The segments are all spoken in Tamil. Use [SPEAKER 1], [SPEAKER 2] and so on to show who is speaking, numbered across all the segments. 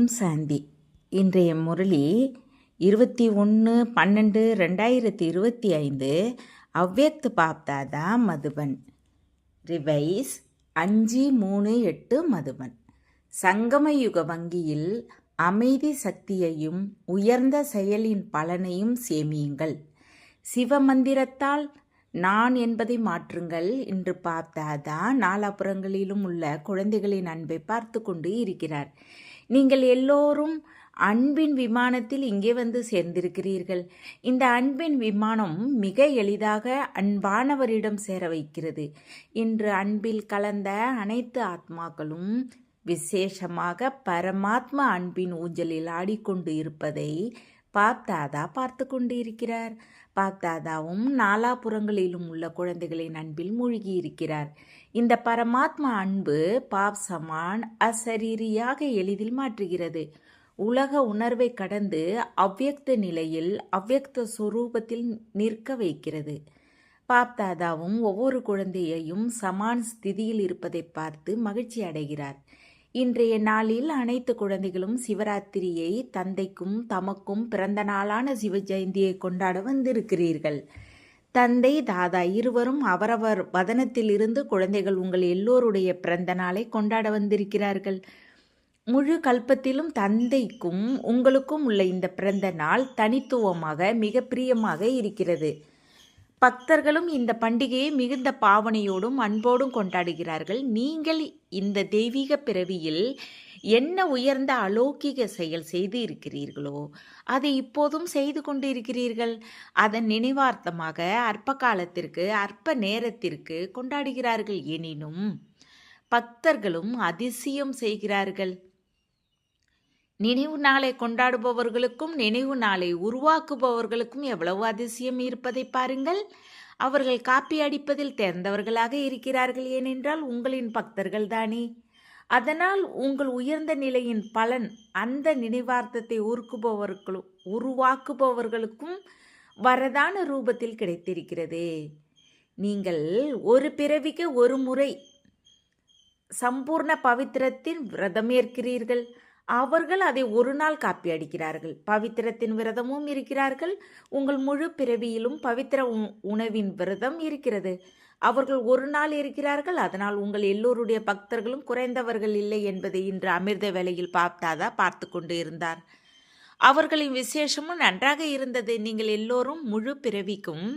[SPEAKER 1] ஓம் சாந்தி. இன்றைய முரளி 21/12/2025 அவ்யக்த் பாப்தாதா மதுபன். ரிவைஸ் 5-3-8 மதுபன். சங்கமயுக வங்கியில் அமைதி சக்தியையும் உயர்ந்த செயலின் பலனையும் சேமியுங்கள். சிவமந்திரத்தால் நான் என்பதை மாற்றுங்கள் என்று பாப்தாதா நாலாபுறங்களிலும் உள்ள குழந்தைகளின் அன்பை பார்த்து கொண்டு இருக்கிறார். நீங்கள் எல்லோரும் அன்பின் விமானத்தில் இங்கே வந்து சேர்ந்திருக்கிறீர்கள். இந்த அன்பின் விமானம் மிக எளிதாக அன்பானவரிடம் சேர வைக்கிறது. இன்று அன்பில் கலந்த அனைத்து ஆத்மாக்களும் விசேஷமாக பரமாத்மா அன்பின் ஊஞ்சலில் ஆடிக்கொண்டு இருப்பதை பாப்தாதா பார்த்து கொண்டு இருக்கிறார். பாப்தாதாவும் நாலாபுறங்களிலும் உள்ள குழந்தைகளின் அன்பில் மூழ்கி இருக்கிறார். இந்த பரமாத்மா அன்பு பாப் சமான் அசரீரியாக எளிதில் மாற்றுகிறது. உலக உணர்வை கடந்து அவ்யக்த நிலையில் அவ்யக்த சொரூபத்தில் நிற்க வைக்கிறது. பாப்தாதாவும் ஒவ்வொரு குழந்தையையும் சமான் ஸ்திதியில் இருப்பதை பார்த்து மகிழ்ச்சி அடைகிறார். இன்றைய நாளில் அனைத்து குழந்தைகளும் சிவராத்திரியை தந்தைக்கும் தமக்கும் பிறந்த நாளான சிவ ஜெயந்தியை கொண்டாட வந்திருக்கிறீர்கள். தந்தை தாதா இருவரும் அவரவர் வதனத்தில் இருந்து குழந்தைகள் உங்கள் எல்லோருடைய பிறந்த நாளை கொண்டாட வந்திருக்கிறார்கள். முழு கல்பத்திலும் தந்தைக்கும் உங்களுக்கும் உள்ள இந்த பிறந்த நாள் தனித்துவமாக மிக பிரியமாக இருக்கிறது. பக்தர்களும் இந்த பண்டிகையை மிகுந்த பாவனையோடும் அன்போடும் கொண்டாடுகிறார்கள். நீங்கள் இந்த தெய்வீக பிறவியில் என்ன உயர்ந்த அலௌகிக செயல் செய்து இருக்கிறீர்களோ அதை இப்போதும் செய்து கொண்டு இருக்கிறீர்கள். அதன் நினைவார்த்தமாக அற்ப காலத்திற்கு அற்ப நேரத்திற்கு கொண்டாடுகிறார்கள். எனினும் பக்தர்களும் அதிசயம் செய்கிறார்கள். நினைவு நாளை கொண்டாடுபவர்களுக்கும் நினைவு நாளை உருவாக்குபவர்களுக்கும் எவ்வளவு அதிசயம் இருப்பதை பாருங்கள். அவர்கள் காப்பி அடிப்பதில் தேர்ந்தவர்களாக இருக்கிறார்கள். ஏனென்றால் உங்களின் பக்தர்கள் தானே. அதனால் உங்கள் உயர்ந்த நிலையின் பலன் அந்த நினைவார்த்தத்தை உருவாக்குபவர்களுக்கும் வரதான ரூபத்தில் கிடைத்திருக்கிறது. நீங்கள் ஒரு பிறவிக்கு ஒரு முறை சம்பூர்ண பவித்திரத்தின் விரதம் ஏற்கிறீர்கள். அவர்கள் அதை ஒரு நாள் காப்பி அடிக்கிறார்கள். பவித்திரத்தின் விரதமும் இருக்கிறார்கள். உங்கள் முழு பிறவியிலும் பவித்திர உணவின் விரதம் இருக்கிறது. அவர்கள் ஒரு நாள் இருக்கிறார்கள். அதனால் உங்கள் எல்லோருடைய பக்தர்களும் குறைந்தவர்கள் இல்லை என்பதை இன்று அமிர்த வேளையில் பாப்தாதா பார்த்து கொண்டு இருந்தார். அவர்களின் விசேஷமும் நன்றாக இருந்தது. நீங்கள் எல்லோரும் முழு பிறவிக்கும்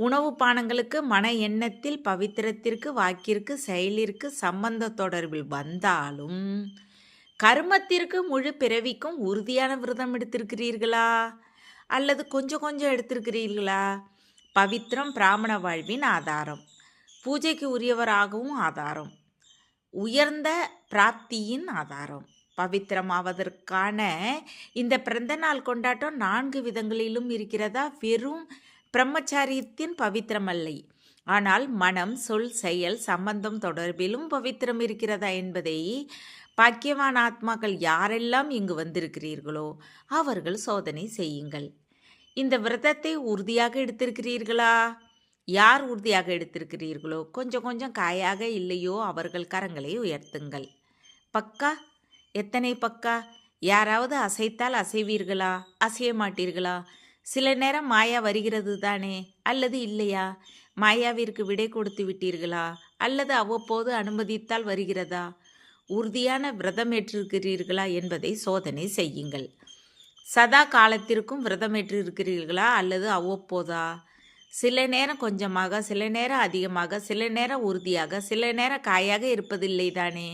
[SPEAKER 1] உணவு பானங்களுக்கு மன எண்ணத்தில் பவித்திரத்திற்கு வாக்கிற்கு செயலிற்கு சம்பந்த தொடர்பில் வந்தாலும் கர்மத்திற்கு முழு பிறவிக்கும் உறுதியான விரதம் எடுத்திருக்கிறீர்களா அல்லது கொஞ்சம் கொஞ்சம் எடுத்திருக்கிறீர்களா? பவித்திரம் பிராமண வாழ்வின் ஆதாரம், பூஜைக்கு உரியவராகவும் ஆதாரம், உயர்ந்த பிராப்தியின் ஆதாரம். பவித்திரமாவதற்கான இந்த பிறந்த நாள் கொண்டாட்டம் 4 விதங்களிலும் இருக்கிறதா? வெறும் பிரம்மச்சாரியத்தின் பவித்திரம் அல்ல, ஆனால் மனம் சொல் செயல் சம்பந்தம் தொடர்பிலும் பவித்திரம் இருக்கிறதா என்பதை பாக்கியவான் ஆத்மாக்கள் யாரெல்லாம் இங்கு வந்திருக்கிறீர்களோ அவர்கள் சோதனை செய்யுங்கள். இந்த விரதத்தை உறுதியாக எடுத்திருக்கிறீர்களா? யார் உறுதியாக எடுத்திருக்கிறீர்களோ கொஞ்சம் கொஞ்சம் காயாக இல்லையோ அவர்கள் கரங்களை உயர்த்துங்கள். பக்கா? எத்தனை பக்கா? யாராவது அசைத்தால் அசைவீர்களா? அசைய மாட்டீர்களா? சில நேரம் மாயா வருகிறது தானே, அல்லது இல்லையா? மாயாவிற்கு விடை கொடுத்து விட்டீர்களா அல்லது அவ்வப்போது அனுமதித்தால் வருகிறதா? உறுதியான விரதம் ஏற்றிருக்கிறீர்களா என்பதை சோதனை செய்யுங்கள். சதா காலத்திற்கும் விரதம் ஏற்றிருக்கிறீர்களா அல்லது அவ்வப்போதா? சில நேரம் கொஞ்சமாக, சில நேரம் அதிகமாக, சில நேரம் உறுதியாக, சில நேரம் காயாக இருப்பதில்லை தானே.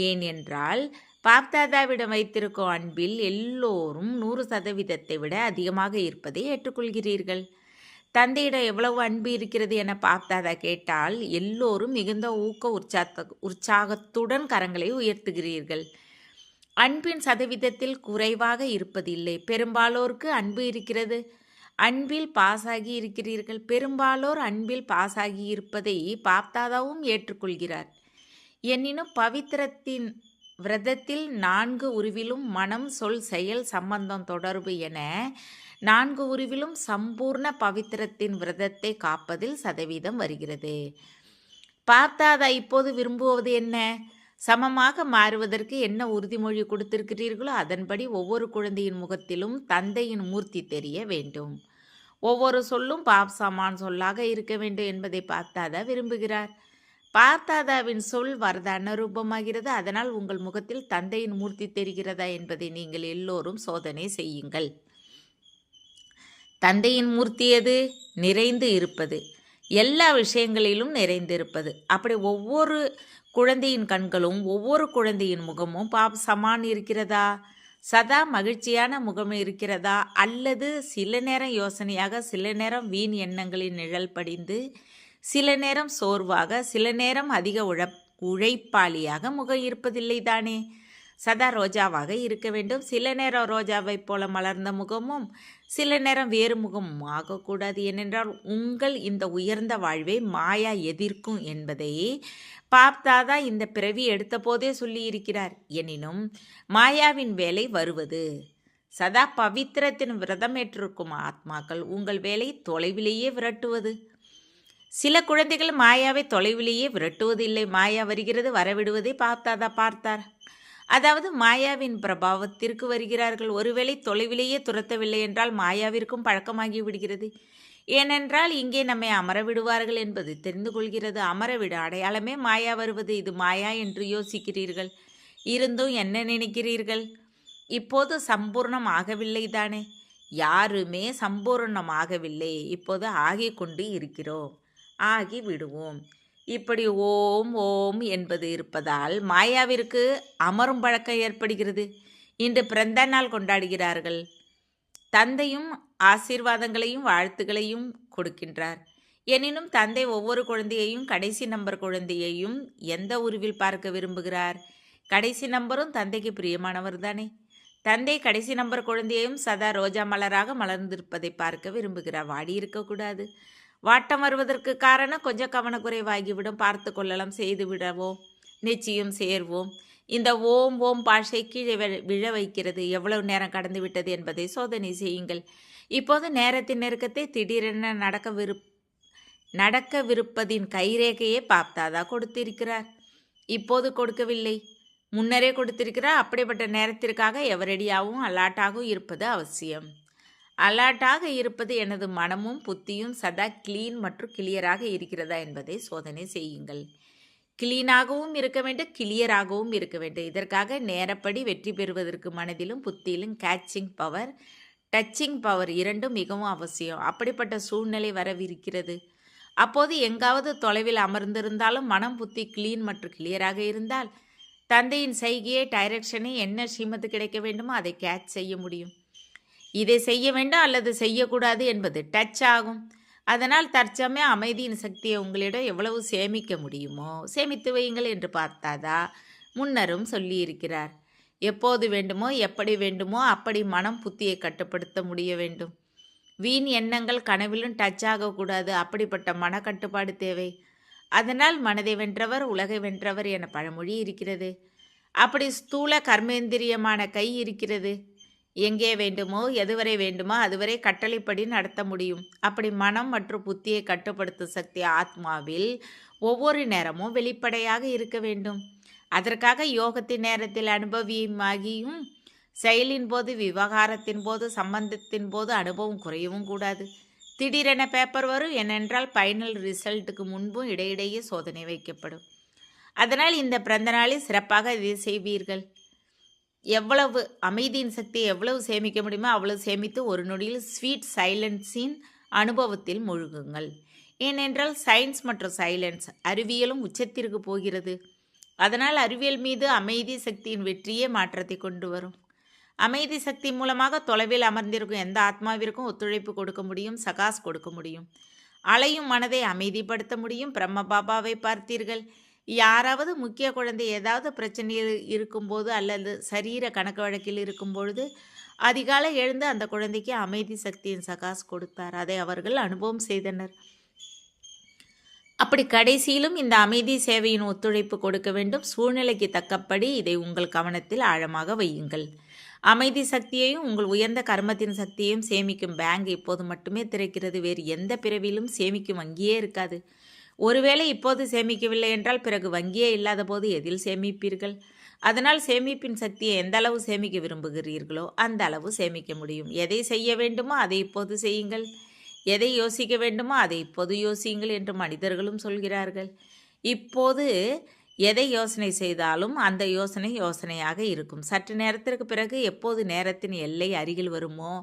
[SPEAKER 1] ஏன் என்றால் பாப்தாதாவிடம் வைத்திருக்கும் அன்பில் எல்லோரும் 100% விட அதிகமாக இருப்பதை ஏற்றுக்கொள்கிறீர்கள். தந்தையிடம் எவ்வளவு அன்பு இருக்கிறது என பாப்தாதா கேட்டால் எல்லோரும் மிகுந்த உற்சாகத்துடன் கரங்களை உயர்த்துகிறீர்கள். அன்பின் சதவீதத்தில் குறைவாக இருப்பதில்லை. பெரும்பாலோருக்கு அன்பு இருக்கிறது. அன்பில் பாஸாகி இருக்கிறீர்கள். பெரும்பாலோர் அன்பில் பாஸாகி இருப்பதை பாப்தாதாவும் ஏற்றுக்கொள்கிறார். எனினும் பவித்திரத்தின் விரதத்தில் 4 உருவிலும் மனம் சொல் செயல் சம்பந்தம் தொடர்பு என 4 உருவிலும் சம்பூர்ண பவித்திரத்தின் விரதத்தை காப்பதில் சதவீதம் வருகிறது. பாப்தாதா இப்போது விரும்புவது என்ன? சமமாக மாறுவதற்கு என்ன உறுதிமொழி கொடுத்திருக்கிறீர்களோ அதன்படி ஒவ்வொரு குழந்தையின் முகத்திலும் தந்தையின் மூர்த்தி தெரிய வேண்டும். ஒவ்வொரு சொல்லும் பாப் சமான் சொல்லாக இருக்க வேண்டும் என்பதை பார்த்தாதா விரும்புகிறார். பார்த்தாதாவின் சொல் வரதான ரூபமாகிறது. அதனால் உங்கள் முகத்தில் தந்தையின் மூர்த்தி தெரிகிறதா என்பதை நீங்கள் எல்லோரும் சோதனை செய்யுங்கள். தந்தையின் மூர்த்தி எது? நிறைந்து இருப்பது, எல்லா விஷயங்களிலும் நிறைந்து இருப்பது. அப்படி ஒவ்வொரு குழந்தையின் கண்களும் ஒவ்வொரு குழந்தையின் முகமும் பாப் சமான் இருக்கிறதா? சதா மகிழ்ச்சியான முகம் இருக்கிறதா? அல்லது சில நேரம் யோசனையாக, சில நேரம் வீண் எண்ணங்களின் நிழல் படிந்து, சில நேரம் சோர்வாக, சில நேரம் அதிக உழைப்பாளியாக முகம் இருப்பதில்லை தானே? சதா ரோஜாவாக இருக்க வேண்டும். சில நேரம் ரோஜாவைப் போல மலர்ந்த முகமும் சில நேரம் வேறு முகமும் ஆகக்கூடாது. ஏனென்றால் உங்கள் இந்த உயர்ந்த வாழ்வை மாயா எதிர்க்கும் என்பதை பாப்தாதா இந்த பிறவி எடுத்த போதே சொல்லியிருக்கிறார். எனினும் மாயாவின் வேலை வருவது. சதா பவித்திரத்தின் விரதமேற்றிருக்கும் ஆத்மாக்கள் உங்கள் வேலை தொலைவிலேயே விரட்டுவது. சில குழந்தைகள் மாயாவை தொலைவிலேயே விரட்டுவதில்லை. மாயா வருகிறது, வரவிடுவதை பாப்தாதா பார்த்தார். அதாவது மாயாவின் பிரபாவத்திற்கு வருகிறார்கள். ஒருவேளை தொலைவிலேயே துரத்தவில்லை என்றால் மாயாவிற்கும் பழக்கமாகி விடுகிறது. ஏனென்றால் இங்கே நம்மை அமர விடுவார்கள் என்பது தெரிந்து கொள்கிறது. அமரவிடு அடையாளமே மாயா வருவது. இது மாயா என்று யோசிக்கிறீர்கள். இருந்தும் என்ன நினைக்கிறீர்கள்? இப்போது சம்பூர்ணம் ஆகவில்லை தானே? யாருமே சம்பூர்ணமாகவில்லை. இப்போது ஆகிக்கொண்டு இருக்கிறோம், ஆகி விடுவோம். இப்படி ஓம் ஓம் என்பது இருப்பதால் மாயாவிற்கு அமரும் பழக்கம் ஏற்படுகிறது. இன்று பிறந்த நாள் கொண்டாடுகிறார்கள். தந்தையும் ஆசீர்வாதங்களையும் வாழ்த்துக்களையும் கொடுக்கின்றார். எனினும் தந்தை ஒவ்வொரு குழந்தையையும், கடைசி நம்பர் குழந்தையையும் எந்த உருவில் பார்க்க விரும்புகிறார்? கடைசி நம்பரும் தந்தைக்கு பிரியமானவர் தானே. தந்தை கடைசி நம்பர் குழந்தையையும் சதா ரோஜா மலராக மலர்ந்திருப்பதை பார்க்க விரும்புகிறார். வாடி இருக்கக்கூடாது. வாட்டம் வருவதற்கு காரணம் கொஞ்சம் கவனக்குறைவாகிவிடும். பார்த்து கொள்ளலாம், செய்து விடவோம், நிச்சயம் சேர்வோம். இந்த ஓம் ஓம் பாஷை கீழே விழ வைக்கிறது. எவ்வளவு நேரம் கடந்து விட்டது என்பதை சோதனை செய்யுங்கள். இப்போது நேரத்தின் நெருக்கத்தை திடீரென நடக்கவிருப்பதின் கைரேகையை பாப்தாதா கொடுத்திருக்கிறார். இப்போது கொடுக்கவில்லை, முன்னரே கொடுத்திருக்கிறார். அப்படிப்பட்ட நேரத்திற்காக எவரடியாகவும் அலாட்டாகவும் இருப்பது அவசியம். அலர்ட்டாக இருப்பது எனது மனமும் புத்தியும் சதா கிளீன் மற்றும் கிளியராக இருக்கிறதா என்பதை சோதனை செய்யுங்கள். கிளீனாகவும் இருக்க வேண்டும், கிளியராகவும் இருக்க வேண்டும். இதற்காக நேரப்படி வெற்றி பெறுவதற்கு மனதிலும் புத்தியிலும் கேட்சிங் பவர், டச்சிங் பவர் இரண்டும் மிகவும் அவசியம். அப்படிப்பட்ட சூழ்நிலை வரவிருக்கிறது. அப்போது எங்காவது தொலைவில் அமர்ந்திருந்தாலும் மனம் புத்தி கிளீன் மற்றும் கிளியராக இருந்தால் தந்தையின் செய்கையை, டைரக்ஷனை, என்ன ஸ்ரீமத்து கிடைக்க வேண்டுமோ அதை கேட்ச் செய்ய முடியும். இதை செய்ய வேண்டும் அல்லது செய்யக்கூடாது என்பது டச் ஆகும். அதனால் தற்சமயம் அமைதியின் சக்தியை உங்களிடம் எவ்வளவு சேமிக்க முடியுமோ சேமித்து வையுங்கள் என்று பார்த்தாதா முன்னரும் சொல்லியிருக்கிறார். எப்போது வேண்டுமோ எப்படி வேண்டுமோ அப்படி மனம் புத்தியை கட்டுப்படுத்த முடிய வேண்டும். வீண் எண்ணங்கள் கனவிலும் டச் ஆகக்கூடாது. அப்படிப்பட்ட மன கட்டுப்பாடு தேவை. அதனால் மனதை வென்றவர் உலகை வென்றவர் என பழமொழி இருக்கிறது. அப்படி ஸ்தூல கர்மேந்திரியமான கை இருக்கிறது. எங்கே வேண்டுமோ எதுவரை வேண்டுமோ அதுவரை கட்டளைப்படி நடத்த முடியும். அப்படி மனம் மற்றும் புத்தியை கட்டுப்படுத்தும் சக்தி ஆத்மாவில் ஒவ்வொரு நேரமும் வெளிப்படையாக இருக்க வேண்டும். அதற்காக யோகத்தின் நேரத்தில் அனுபவியமாகியும் செயலின் போது, விவகாரத்தின் போது, சம்பந்தத்தின் போது அனுபவம் குறையவும் கூடாது. திடீரென பேப்பர் வரும். ஏனென்றால் ஃபைனல் ரிசல்ட்டுக்கு முன்பும் இடையிடையே சோதனை வைக்கப்படும். அதனால் இந்த பிறந்த நாளில் சிறப்பாக இதை செய்வீர்கள். எவ்வளவு அமைதியின் சக்தியை எவ்வளவு சேமிக்க முடியுமோ அவ்வளவு சேமித்து ஒரு நொடியில் ஸ்வீட் சைலன்ஸின் அனுபவத்தில் மூழ்குங்கள். ஏனென்றால் சயின்ஸ் மற்றும் சைலன்ஸ், அறிவியலும் உச்சத்திற்கு போகிறது. அதனால் அறிவியல் மீது அமைதி சக்தியின் வெற்றியே மாற்றத்தை கொண்டு வரும். அமைதி சக்தி மூலமாக தொலைவில் அமர்ந்திருக்கும் எந்த ஆத்மாவிற்கும் ஒத்துழைப்பு கொடுக்க முடியும், சகாஸ் கொடுக்க முடியும், அலையும் மனதை அமைதிப்படுத்த முடியும். பிரம்ம பாபாவை பார்த்தீர்கள். யாராவது முக்கிய குழந்தை ஏதாவது பிரச்சனையில் இருக்கும்போது அல்லது சரீர கணக்கு வழக்கில் இருக்கும்பொழுது அதிகாலை எழுந்து அந்த குழந்தைக்கு அமைதி சக்தியின் சகாஸ் கொடுத்தார். அதை அவர்கள் அனுபவம் செய்தனர். அப்படி கடைசியிலும் இந்த அமைதி சேவையின் ஒத்துழைப்பு கொடுக்க வேண்டும். சூழ்நிலைக்கு தக்கப்படி இதை உங்கள் கவனத்தில் ஆழமாக வையுங்கள். அமைதி சக்தியையும் உங்கள் உயர்ந்த கர்மத்தின் சக்தியையும் சேமிக்கும் பேங்க் இப்போது மட்டுமே திறக்கிறது. வேறு எந்த பிறவிலும் சேமிக்கும் வங்கியே இருக்காது. ஒருவேளை இப்போது சேமிக்கவில்லை என்றால் பிறகு வங்கியே இல்லாத போது எதில் சேமிப்பீர்கள்? அதனால் சேமிப்பின் சக்தியை எந்த அளவு சேமிக்க விரும்புகிறீர்களோ அந்த அளவு சேமிக்க முடியும். எதை செய்ய வேண்டுமோ அதை இப்போது செய்யுங்கள், எதை யோசிக்க வேண்டுமோ அதை இப்போது யோசியுங்கள் என்று மனிதர்களும் சொல்கிறார்கள். இப்போது எதை யோசனை செய்தாலும் அந்த யோசனை யோசனையாக இருக்கும். சற்று நேரத்திற்கு பிறகு எப்போது நேரத்தின் எல்லை அருகில் வருமோ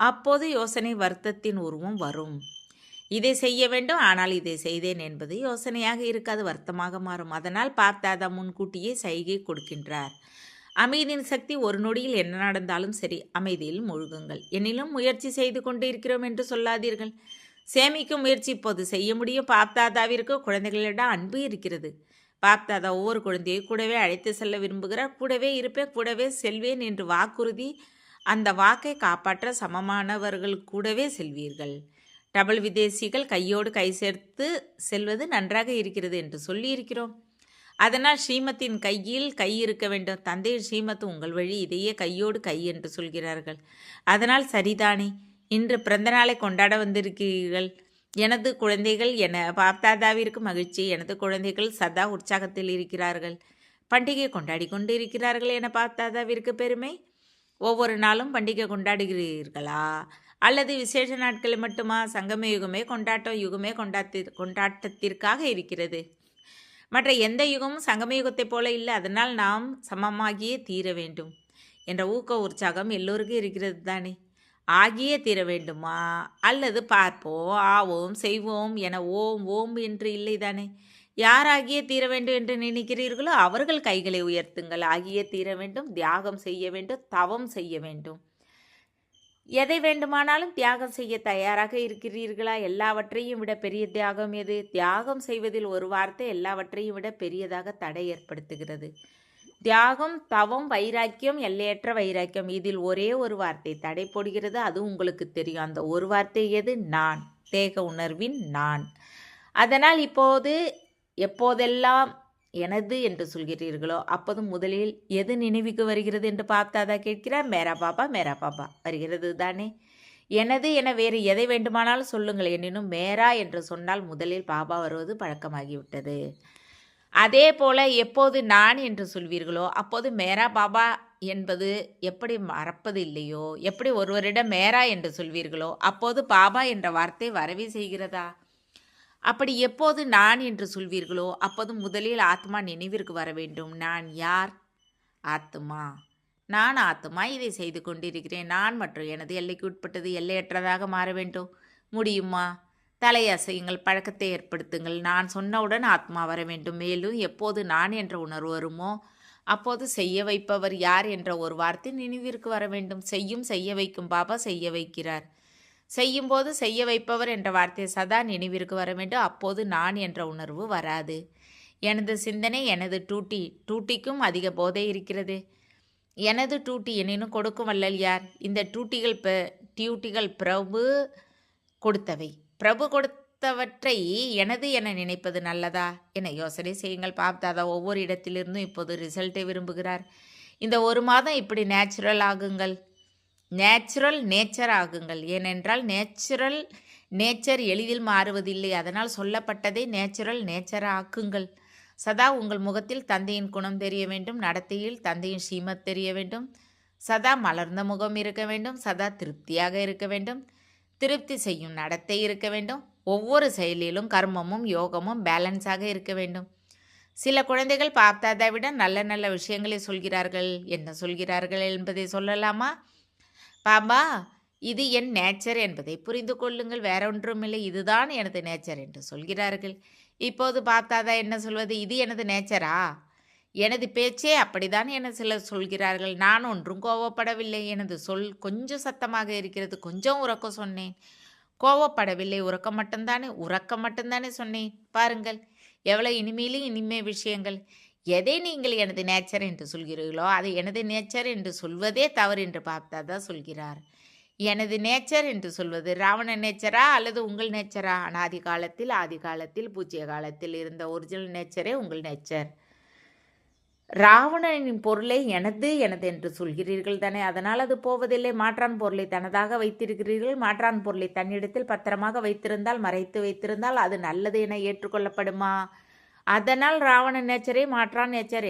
[SPEAKER 1] அப்போது யோசனை வருத்தத்தின் உருவம் வரும். இதை செய்ய வேண்டும், ஆனால் இதை செய்தேன் என்பது யோசனையாக இருக்காது, வருத்தமாக மாறும். அதனால் பார்த்தாதா முன்கூட்டியே சைகை கொடுக்கின்றார். அமைதியின் சக்தி ஒரு நொடியில் என்ன நடந்தாலும் சரி, அமைதியில் மூழ்குங்கள். எனினும் முயற்சி செய்து கொண்டு இருக்கிறோம் என்று சொல்லாதீர்கள். சேமிக்கும் முயற்சி இப்போது செய்ய முடியும். பாப்தாதாவிற்கு குழந்தைகளிடம் அன்பு இருக்கிறது. பாப்தாதா ஒவ்வொரு குழந்தையை கூடவே அழைத்து செல்ல விரும்புகிறார். கூடவே இருப்பேன், கூடவே செல்வேன் என்று வாக்குறுதி. அந்த வாக்கை காப்பாற்ற சமமானவர்கள் கூடவே செல்வீர்கள். டபுள் விதேசிகள் கையோடு கை சேர்த்து செல்வது நன்றாக இருக்கிறது என்று சொல்லியிருக்கிறோம். அதனால் ஸ்ரீமத்தின் கையில் கை இருக்க வேண்டும். தந்தையின் ஸ்ரீமத் உங்கள் வழி இதையே கையோடு கை என்று சொல்கிறார்கள். அதனால் சரிதானே, இன்று பிறந்த நாளை கொண்டாட வந்திருக்கிறீர்கள். எனது குழந்தைகள் என பாப்தாதாவிற்கு மகிழ்ச்சி. எனது குழந்தைகள் சதா உற்சாகத்தில் இருக்கிறார்கள், பண்டிகை கொண்டாடி கொண்டு இருக்கிறார்கள் என பாப்தாதாவிற்கு பெருமை. ஒவ்வொரு நாளும் பண்டிகை கொண்டாடுகிறீர்களா அல்லது விசேஷ நாட்களை மட்டுமா? சங்கம யுகமே கொண்டாட்டம், யுகமே கொண்டாட்டத்திற்காக இருக்கிறது. மற்ற எந்த யுகமும் சங்கம யுகத்தைப் போல இல்லை. அதனால் நாம் சமமாகியே தீர வேண்டும் என்ற ஊக்க உற்சாகம் எல்லோருக்கும் இருக்கிறது தானே. ஆகியே தீர வேண்டுமா அல்லது பார்ப்போம், ஆவோம், செய்வோம் என ஓம் ஓம் என்று இல்லை தானே. யாராகியே தீர வேண்டும் என்று நினைக்கிறீர்களோ அவர்கள் கைகளை உயர்த்துங்கள். ஆகியே தீர வேண்டும், தியாகம் செய்ய வேண்டும், தவம் செய்ய வேண்டும். எதை வேண்டுமானாலும் தியாகம் செய்ய தயாராக இருக்கிறீர்களா? எல்லாவற்றையும் விட பெரிய தியாகம் எது? தியாகம் செய்வதில் ஒரு வார்த்தை எல்லாவற்றையும் விட பெரியதாக தடை ஏற்படுத்துகிறது. தியாகம், தவம், வைராக்கியம், எல்லையற்ற வைராக்கியம், இதில் ஒரே ஒரு வார்த்தை தடை போடுகிறது. அது உங்களுக்கு தெரியும். அந்த ஒரு வார்த்தை எது? நான். தேக உணர்வின் நான். அதனால் இப்போது எப்போதெல்லாம் எனது என்று சொல்கிறீர்களோ அப்போது முதலில் எது நினைவுக்கு வருகிறது என்று பாப்தாதா கேட்கிறார். மேரா பாபா, மேரா பாபா வருகிறது தானே. எனது என வேறு எதை வேண்டுமானாலும் சொல்லுங்கள், எனினும் மேரா என்று சொன்னால் முதலில் பாபா வருவது பழக்கமாகிவிட்டது. அதே போல எப்போது நான் என்று சொல்வீர்களோ அப்போது மேரா பாபா என்பது எப்படி மறப்பது இல்லையோ, எப்படி ஒருவரிடம் மேரா என்று சொல்வீர்களோ அப்போது பாபா என்ற வார்த்தை வரவே செய்கிறதா? அப்படி எப்போது நான் என்று சொல்வீர்களோ அப்போது முதலில் ஆத்மா நினைவிற்கு வர வேண்டும். நான் யார்? ஆத்மா. நான் ஆத்மா, இதை செய்து கொண்டிருக்கிறேன். நான் மற்றும் எனது எல்லைக்கு உட்பட்டது எல்லையற்றதாக மாற வேண்டும். முடியுமா? தலையசையுங்கள், பழக்கத்தை ஏற்படுத்துங்கள். நான் சொன்னவுடன் ஆத்மா வர வேண்டும். மேலும் எப்போது நான் என்ற உணர்வு வருமோ அப்போது செய்ய வைப்பவர் யார் என்ற ஒரு வார்த்தை நினைவிற்கு வர வேண்டும். செய்ய வைக்கும் பாபா செய்ய வைக்கிறார். செய்யும்போது செய்ய வைப்பவர் என்ற வார்த்தை சதா நினைவிற்கு வர வேண்டும். அப்போது நான் என்ற உணர்வு வராது. எனது சிந்தனை எனது டூட்டிக்கும் அதிக போதை இருக்கிறது. எனது டூட்டி எனினும் கொடுக்கும் வல்லல் யார்? இந்த டியூட்டிகள் பிரபு கொடுத்தவை. பிரபு கொடுத்தவற்றை எனது என நினைப்பது நல்லதா என யோசனை செய்யுங்கள். பாப்தாதா ஒவ்வொரு இடத்திலிருந்தும் இப்போது ரிசல்ட்டை விரும்புகிறார். இந்த ஒரு மாதம் இப்படி நேச்சுரல் ஆகுங்கள். ஏனென்றால் நேச்சர் எளிதில் மாறுவதில்லை. அதனால் சொல்லப்பட்டதை நேச்சர் ஆக்குங்கள். சதா உங்கள் முகத்தில் தந்தையின் குணம் தெரிய வேண்டும். நடத்தையில் தந்தையின் ஸ்ரீமத் தெரிய வேண்டும். சதா மலர்ந்த முகம் இருக்க வேண்டும். சதா திருப்தியாக இருக்க வேண்டும். திருப்தி செய்யும் நடத்தை இருக்க வேண்டும். ஒவ்வொரு செயலிலும் கர்மமும் யோகமும் பேலன்ஸாக இருக்க வேண்டும். சில குழந்தைகள் பாப்தாதாவிட நல்ல நல்ல விஷயங்களை சொல்கிறார்கள். என்ன சொல்கிறார்கள் என்பதை சொல்லலாமா? பாபா, இது என் நேச்சர் என்பதை புரிந்து கொள்ளுங்கள், வேற ஒன்றுமில்லை, இதுதான் எனது நேச்சர் என்று சொல்கிறார்கள். இப்போது பாப்தாதா என்ன சொல்வது? இது எனது நேச்சரா? எனது பேச்சே அப்படித்தான் என சிலர் சொல்கிறார்கள். நான் ஒன்றும் கோவப்படவில்லை. எனது சொல் கொஞ்சம் சத்தமாக இருக்கிறது. கொஞ்சம் உறக்க சொன்னேன். கோவப்படவில்லை, உறக்கம் மட்டும்தானே சொன்னேன். பாருங்கள் எவ்வளவு இனிமே விஷயங்கள். எதை நீங்கள் எனது நேச்சர் என்று சொல்கிறீர்களோ அதை எனது நேச்சர் என்று சொல்வதே தவறு என்று பாப்தாதா சொல்கிறார். எனது நேச்சர் என்று சொல்வது ராவண நேச்சரா அல்லது உங்கள் நேச்சரா? ஆதி காலத்தில் பூஜ்ய காலத்தில் இருந்த ஒரிஜினல் நேச்சரே உங்கள் நேச்சர். ராவணனின் பொருளை எனது எனது என்று சொல்கிறீர்கள் தானே, அதனால் அது போவதில்லை. மாற்றான் பொருளை தனதாக வைத்திருக்கிறீர்கள். மாற்றான் பொருளை தன்னிடத்தில் பத்திரமாக வைத்திருந்தால், மறைத்து வைத்திருந்தால் அது நல்லது என ஏற்றுக்கொள்ளப்படுமா? அதனால் ராவண நேச்சரை மாற்றான் நேச்சர்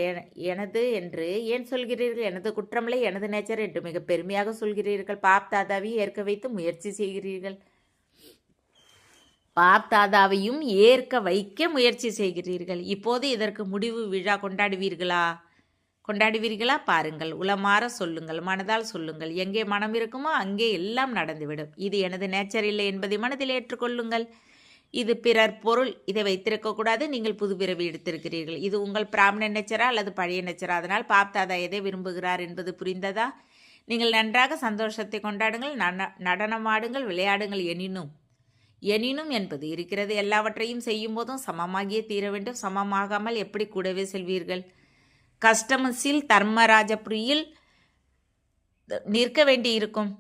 [SPEAKER 1] எனது என்று ஏன் சொல்கிறீர்கள்? எனது குற்றமில்லை, எனது நேச்சர் என்று மிக பெருமையாக சொல்கிறீர்கள். பாப் தாதாவை ஏற்க வைத்து முயற்சி செய்கிறீர்கள். பாப் தாதாவையும் ஏற்க வைக்க முயற்சி செய்கிறீர்கள். இப்போது இதற்கு முடிவு விழா கொண்டாடுவீர்களா? பாருங்கள், உளமாற சொல்லுங்கள், மனதால் சொல்லுங்கள். எங்கே மனம் இருக்குமோ அங்கே எல்லாம் நடந்துவிடும். இது எனது நேச்சர் இல்லை என்பதை மனதில் ஏற்றுக்கொள்ளுங்கள். இது பிறர் பொருள், இதை வைத்திருக்கக்கூடாது. நீங்கள் புது பிறவி எடுத்திருக்கிறீர்கள். இது உங்கள் பிராமண நேச்சரா அல்லது பழைய நேச்சரா? அதனால் பாப் தாதா எதை விரும்புகிறார் என்பது புரிந்ததா? நீங்கள் நன்றாக சந்தோஷத்தை கொண்டாடுங்கள், நடனமாடுங்கள், விளையாடுங்கள். எனினும் என்பது இருக்கிறது. எல்லாவற்றையும் செய்யும் போதும் சமமாகியே தீர வேண்டும். சமமாகாமல் எப்படி கூடவே செல்வீர்கள்? கஸ்டமஸில் தர்மராஜபுரியில் நிற்க வேண்டி இருக்கும்,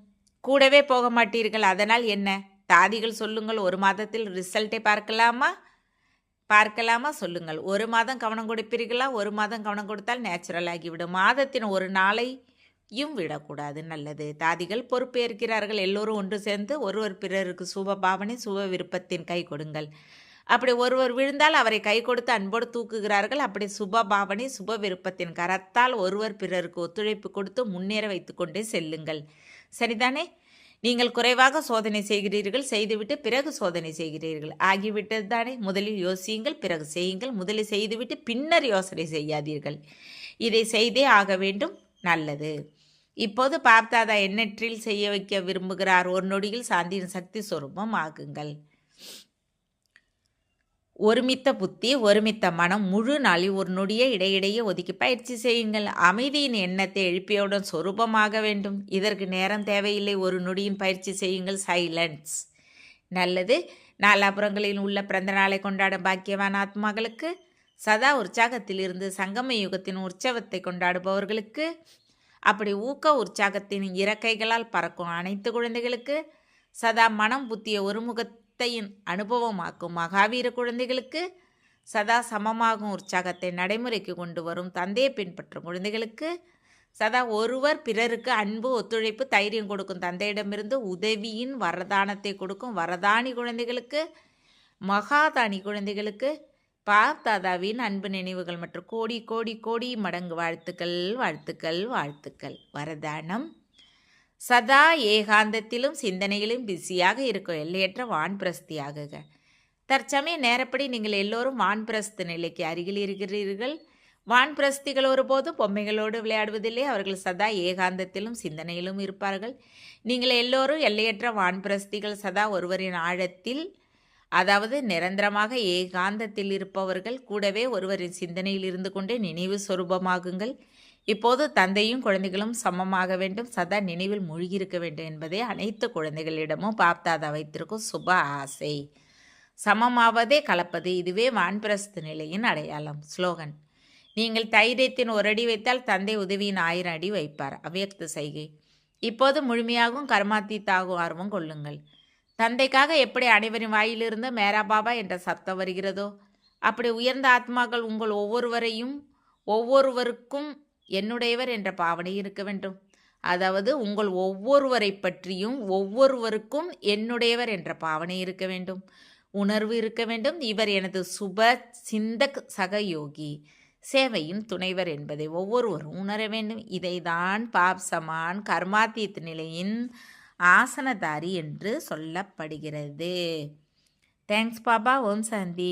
[SPEAKER 1] கூடவே போக மாட்டீர்கள். அதனால் என்ன? தாதிகள் சொல்லுங்கள், 1 மாதத்தில் ரிசல்ட்டை பார்க்கலாமா சொல்லுங்கள். 1 மாதம் கவனம் கொடுப்பீர்களா? 1 மாதம் கவனம் கொடுத்தால் நேச்சுரல் ஆகிவிடும். மாதத்தின் 1 நாளையும் விடக்கூடாது. நல்லது. தாதிகள் பொறுப்பேற்கிறார்கள். எல்லோரும் ஒன்று சேர்ந்து ஒருவர் பிறருக்கு சுப பாவனை சுப விருப்பத்தின் கை கொடுங்கள். அப்படி ஒருவர் விழுந்தால் அவரை கை கொடுத்து அன்போடு தூக்குகிறார்கள். அப்படி சுப பாவனை சுப விருப்பத்தின் கரத்தால் ஒருவர் பிறருக்கு ஒத்துழைப்பு கொடுத்து முன்னேற வைத்து கொண்டே செல்லுங்கள். சரிதானே? நீங்கள் குறைவாக சோதனை செய்கிறீர்கள், செய்துவிட்டு பிறகு சோதனை செய்கிறீர்கள். ஆகிவிட்டது தானே? முதலில் யோசியுங்கள், பிறகு செய்யுங்கள். முதலில் செய்துவிட்டு பின்னர் யோசனை செய்யாதீர்கள். இதை செய்தே ஆக வேண்டும். நல்லது. இப்போது பாப் தாதா எண்ணற்றில் செய்ய வைக்க விரும்புகிறார். 1 நொடியில் சாந்தியின் சக்தி சொரூபம் ஆகுங்கள். ஒருமித்த புத்தி, ஒருமித்த மனம். முழு நாளில் 1 நொடியை இடையிடையே ஒதுக்கி பயிற்சி செய்யுங்கள். அமைதியின் எண்ணத்தை எழுப்பியவுடன் சொரூபமாக வேண்டும். இதற்கு நேரம் தேவையில்லை. 1 நொடியின் பயிற்சி செய்யுங்கள். சைலன்ஸ். நல்லது. நாலாபுறங்களில் உள்ள பிறந்த நாளை கொண்டாடும் பாக்கியவான் ஆத்மாக்களுக்கு, சதா உற்சாகத்தில் இருந்து சங்கம யுகத்தின் உற்சவத்தை கொண்டாடுபவர்களுக்கு, அப்படி ஊக்க உற்சாகத்தின் இறக்கைகளால் பறக்கும் அனைத்து குழந்தைகளுக்கு, சதா மனம் புத்திய ஒருமுகத்தையின் அனுபவமாக்கும் மகாவீர குழந்தைகளுக்கு, சதா சமமாகும் உற்சாகத்தை நடைமுறைக்கு கொண்டு வரும் தந்தையை பின்பற்றும் குழந்தைகளுக்கு, சதா ஒருவர் பிறருக்கு அன்பு ஒத்துழைப்பு தைரியம் கொடுக்கும் தந்தையிடமிருந்து உதவியின் வரதானத்தை கொடுக்கும் வரதானி குழந்தைகளுக்கு, மகாதானி குழந்தைகளுக்கு பாப் தாதாவின் அன்பு நினைவுகள் மற்றும் கோடி கோடி கோடி மடங்கு வாழ்த்துக்கள் வாழ்த்துக்கள் வாழ்த்துக்கள். வரதானம்: சதா ஏகாந்தத்திலும் சிந்தனையிலும் பிஸியாக இருக்கும் எல்லையற்ற வான்பிரஸ்தியாகுக. தற்சமய நேரப்படி நீங்கள் எல்லோரும் வான்பிரஸ்து நிலைக்கு அருகில் இருக்கிறீர்கள். வான்பிரஸ்திகள் ஒருபோதும் பொம்மைகளோடு விளையாடுவதில்லை. அவர்கள் சதா ஏகாந்தத்திலும் சிந்தனையிலும் இருப்பார்கள். நீங்கள் எல்லோரும் எல்லையற்ற வான்பிரஸ்திகள். சதா ஒருவரின் ஆழத்தில், அதாவது நிரந்தரமாக ஏகாந்தத்தில் இருப்பவர்கள். கூடவே ஒருவரின் சிந்தனையில் இருந்து கொண்டே நினைவு சொரூபமாகுங்கள். இப்போது தந்தையும் குழந்தைகளும் சமமாக வேண்டும், சதா நினைவில் மூழ்கியிருக்க வேண்டும் என்பதே அனைத்து குழந்தைகளிடமும் பாப்தாதா வைத்திருக்கும் சுப ஆசை. சமமாவதே கலப்பது, இதுவே வான்பிரஸ்து நிலையின் அடையாளம். ஸ்லோகன்: நீங்கள் தைரியத்தின் 1 அடி வைத்தால் தந்தை உதவியின் 1000 அடி வைப்பார். அவ்யக்த சைகை. இப்போது முழுமையாகவும் கர்மாத்தீத்தாகும் ஆர்வம் கொள்ளுங்கள். தந்தைக்காக எப்படி அனைவரின் வாயிலிருந்து மேரா பாபா என்ற சப்தம் வருகிறதோ, அப்படி உயர்ந்த ஆத்மாக்கள் உங்கள் ஒவ்வொருவருக்கும் என்னுடையவர் என்ற பாவனை இருக்க வேண்டும். அதாவது உங்கள் ஒவ்வொருவரை பற்றியும் ஒவ்வொருவருக்கும் என்னுடையவர் என்ற பாவனை இருக்க வேண்டும், உணர்வு இருக்க வேண்டும். இவர் எனது சுப சிந்தக் சகயோகி, சேவையின் துணைவர் என்பதை ஒவ்வொருவரும் உணர வேண்டும். இதைதான் பாப் சமான் கர்மாத்தீத் நிலையின் ஆசனதாரி என்று சொல்லப்படுகிறது. தேங்க்ஸ் பாபா. ஓம் சாந்தி.